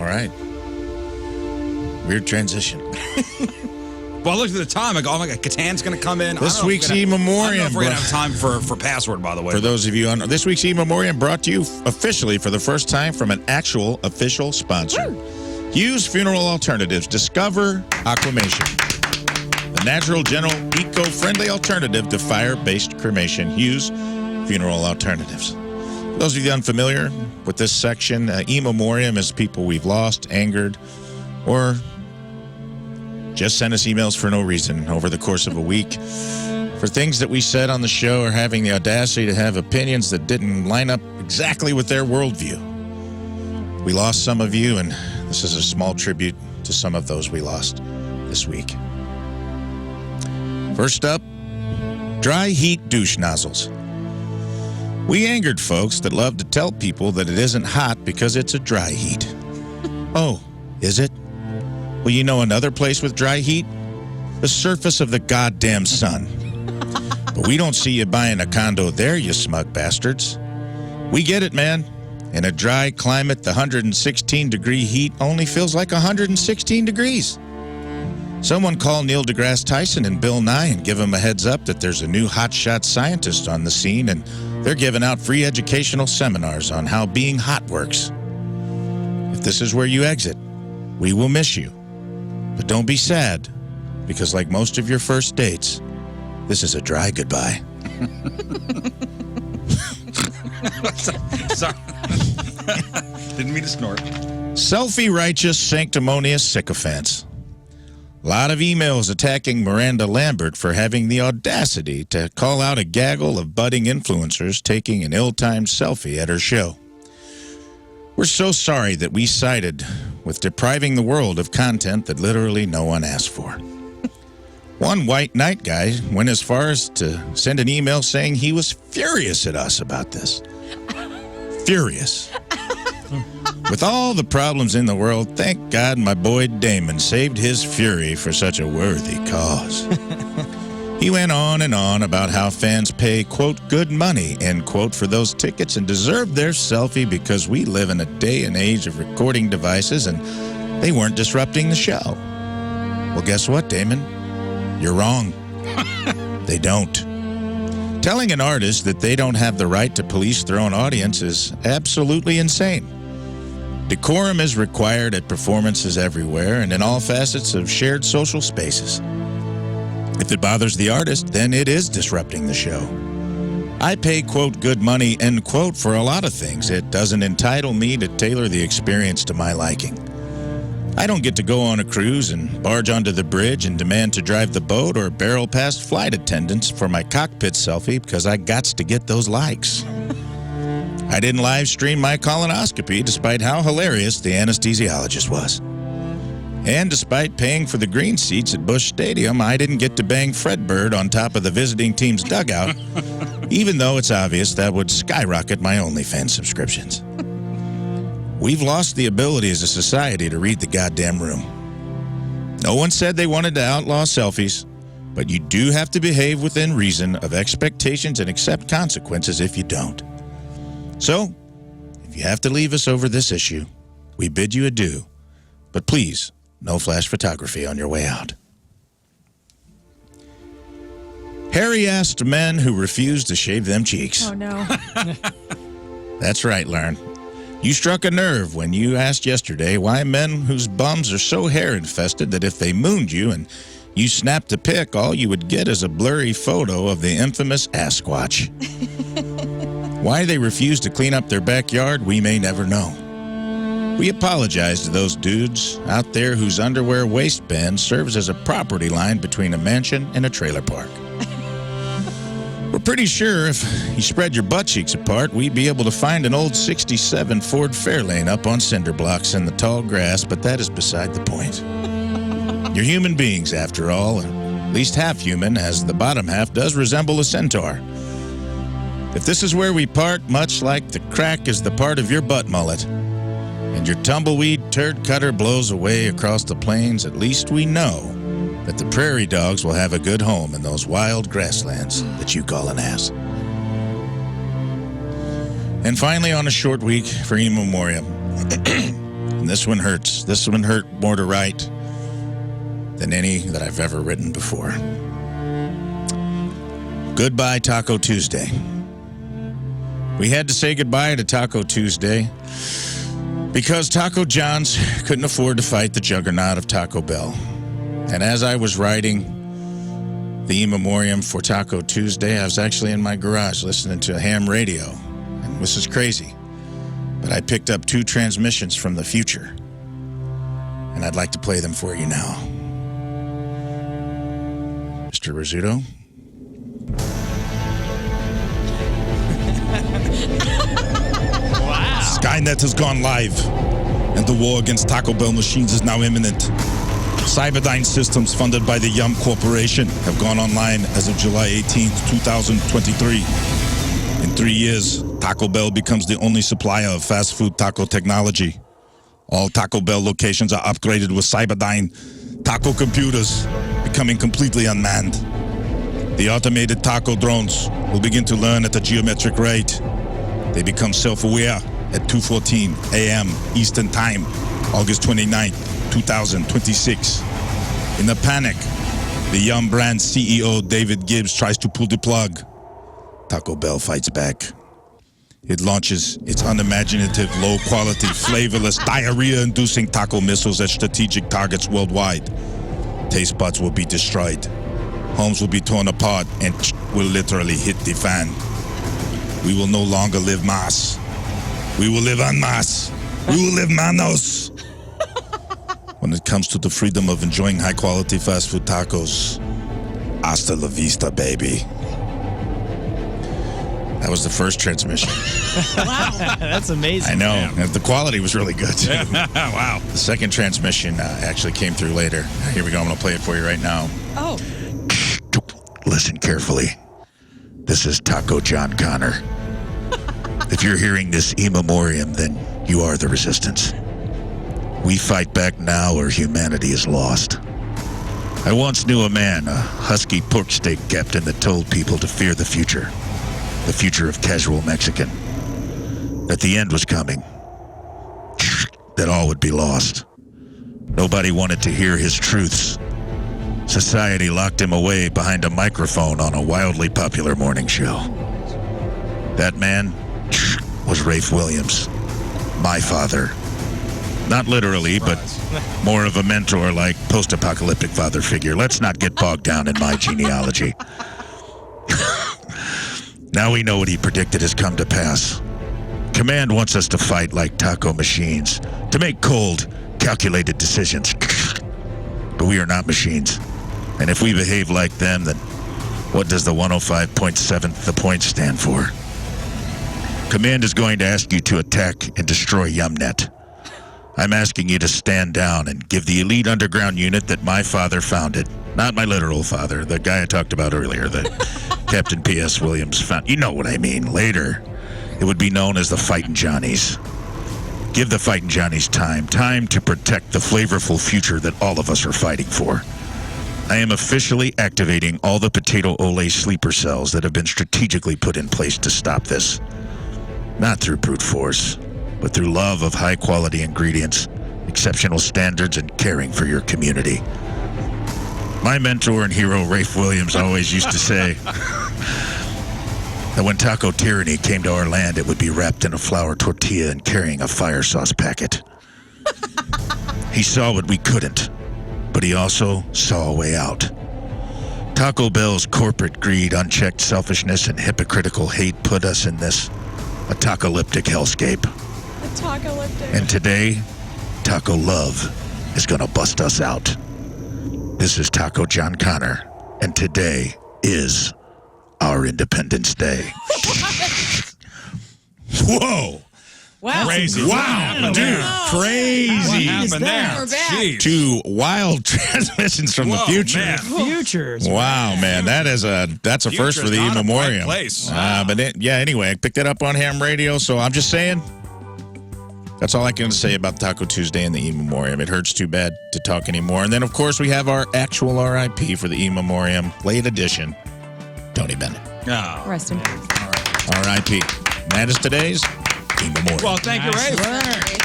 All right. Weird transition. Well, I looked at the time. I go, oh my God, Catan's going to come in. This week's E-Memoriam. I don't know if we're going to have time for password, by the way. For those of you on this week's E-Memoriam brought to you officially for the first time from an actual official sponsor. Woo! Use Funeral Alternatives. Discover Aquamation. The natural, gentle, eco-friendly alternative to fire-based cremation. Use Funeral Alternatives. For those of you unfamiliar with this section, E-Memoriam is people we've lost, angered, or just sent us emails for no reason over the course of a week for things that we said on the show or having the audacity to have opinions that didn't line up exactly with their worldview. We lost some of you, and this is a small tribute to some of those we lost this week. First up, dry heat douche nozzles. We angered folks that love to tell people that it isn't hot because it's a dry heat. Oh, is it? Well, you know another place with dry heat? The surface of the goddamn sun. But we don't see you buying a condo there, you smug bastards. We get it, man. In a dry climate, the 116-degree heat only feels like 116 degrees. Someone call Neil deGrasse Tyson and Bill Nye and give them a heads up that there's a new hotshot scientist on the scene and they're giving out free educational seminars on how being hot works. If this is where you exit, we will miss you. But don't be sad, because like most of your first dates, this is a dry goodbye. Sorry. Didn't mean to snort. Selfie-righteous, sanctimonious sycophants. A lot of emails attacking Miranda Lambert for having the audacity to call out a gaggle of budding influencers taking an ill-timed selfie at her show. We're so sorry that we sided with depriving the world of content that literally no one asked for. One white knight guy went as far as to send an email saying he was furious at us about this. Furious. With all the problems in the world, thank God my boy Damon saved his fury for such a worthy cause. He went on and on about how fans pay, quote, good money, end quote, for those tickets and deserve their selfie because we live in a day and age of recording devices and they weren't disrupting the show. Well, guess what, Damon? You're wrong. They don't. Telling an artist that they don't have the right to police their own audience is absolutely insane. Decorum is required at performances everywhere and in all facets of shared social spaces. If it bothers the artist, then it is disrupting the show. I pay, quote, good money, end quote, for a lot of things. It doesn't entitle me to tailor the experience to my liking. I don't get to go on a cruise and barge onto the bridge and demand to drive the boat or barrel past flight attendants for my cockpit selfie because I gots to get those likes. I didn't live stream my colonoscopy despite how hilarious the anesthesiologist was. And despite paying for the green seats at Busch Stadium, I didn't get to bang Fred Bird on top of the visiting team's dugout, even though it's obvious that would skyrocket my OnlyFans subscriptions. We've lost the ability as a society to read the goddamn room. No one said they wanted to outlaw selfies, but you do have to behave within reason of expectations and accept consequences if you don't. So, if you have to leave us over this issue, we bid you adieu, but please, no flash photography on your way out. Hairy-assed men who refuse to shave them cheeks. Oh, no. That's right, Lauren. You struck a nerve when you asked yesterday why men whose bums are so hair-infested that if they mooned you and you snapped a pic, all you would get is a blurry photo of the infamous ass squatch. Why they refuse to clean up their backyard, we may never know. We apologize to those dudes out there whose underwear waistband serves as a property line between a mansion and a trailer park. We're pretty sure if you spread your butt cheeks apart, we'd be able to find an old 67 Ford Fairlane up on cinder blocks in the tall grass, but that is beside the point. You're human beings, after all, at least half human, as the bottom half does resemble a centaur. If this is where we part, much like the crack is the part of your butt mullet, and your tumbleweed turd cutter blows away across the plains, at least we know that the prairie dogs will have a good home in those wild grasslands that you call an ass. And finally, on a short week for E-Memoriam, And this one hurts. This one hurt more to write than any that I've ever written before. Goodbye, Taco Tuesday. We had to say goodbye to Taco Tuesday because Taco John's couldn't afford to fight the juggernaut of Taco Bell. And as I was writing the E-Memoriam for Taco Tuesday, I was actually in my garage listening to ham radio. And this is crazy, but I picked up 2 transmissions from the future. And I'd like to play them for you now. Mr. Rizzuto? Wow. Skynet has gone live, and the war against Taco Bell machines is now imminent. Cyberdyne systems funded by the Yum Corporation have gone online as of July 18th, 2023. In 3 years, Taco Bell becomes the only supplier of fast food taco technology. All Taco Bell locations are upgraded with Cyberdyne taco computers, becoming completely unmanned. The automated taco drones will begin to learn at a geometric rate. They become self-aware at 2:14 a.m. Eastern Time, August 29th, 2026. In a panic, the Yum brand CEO David Gibbs tries to pull the plug. Taco Bell fights back. It launches its unimaginative, low-quality, flavorless, diarrhea-inducing taco missiles at strategic targets worldwide. Taste buds will be destroyed. Homes will be torn apart and will literally hit the fan. We will no longer live mas. We will live en masse. We will live manos. When it comes to the freedom of enjoying high-quality fast food tacos, hasta la vista, baby. That was the first transmission. Wow. That's amazing. I know. And the quality was really good, too. Wow. The second transmission actually came through later. Here we go. I'm going to play it for you right now. Oh. Listen carefully. This is Taco John Connor. If you're hearing this E-Memoriam, then you are the resistance. We fight back now or humanity is lost. I once knew a man, a husky pork steak captain, that told people to fear the future of casual Mexican, that the end was coming, that all would be lost. Nobody wanted to hear his truths. Society locked him away behind a microphone on a wildly popular morning show. That man was Rafe Williams, my father. Not literally, but more of a mentor-like post-apocalyptic father figure. Let's not get bogged down in my genealogy. Now we know what he predicted has come to pass. Command wants us to fight like taco machines, to make cold, calculated decisions. But we are not machines. And if we behave like them, then what does the 105.7 the point stand for? Command is going to ask you to attack and destroy YumNet. I'm asking you to stand down and give the elite underground unit that my father founded, not my literal father, the guy I talked about earlier, that Captain P.S. Williams found. You know what I mean. Later, it would be known as the Fightin' Johnnies. Give the Fightin' Johnnies time to protect the flavorful future that all of us are fighting for. I am officially activating all the potato ole sleeper cells that have been strategically put in place to stop this. Not through brute force, but through love of high-quality ingredients, exceptional standards, and caring for your community. My mentor and hero, Rafe Williams, always used to say that when taco tyranny came to our land, it would be wrapped in a flour tortilla and carrying a fire sauce packet. He saw what we couldn't, but he also saw a way out. Taco Bell's corporate greed, unchecked selfishness, and hypocritical hate put us in this apocalyptic hellscape. Taco-liptic. And today, Taco Love is gonna bust us out. This is Taco John Connor, and today is our Independence Day. Whoa! Wow. Crazy. Wow, dude, What crazy. happened there? We're back. Jeez. 2 wild transmissions from the Whoa, future. man. Futures. Wow, man, that's a first for the Future's not a E-Memoriam. bright place. Anyway, I picked that up on ham radio, so I'm just saying, that's all I can say about Taco Tuesday and the E-Memoriam. It hurts too bad to talk anymore. And then, of course, we have our actual RIP for the E-Memoriam, late edition, Tony Bennett. Oh. Rest in peace. RIP. That is today's E-Memoriam. Well, thank you, Ray. Nice work.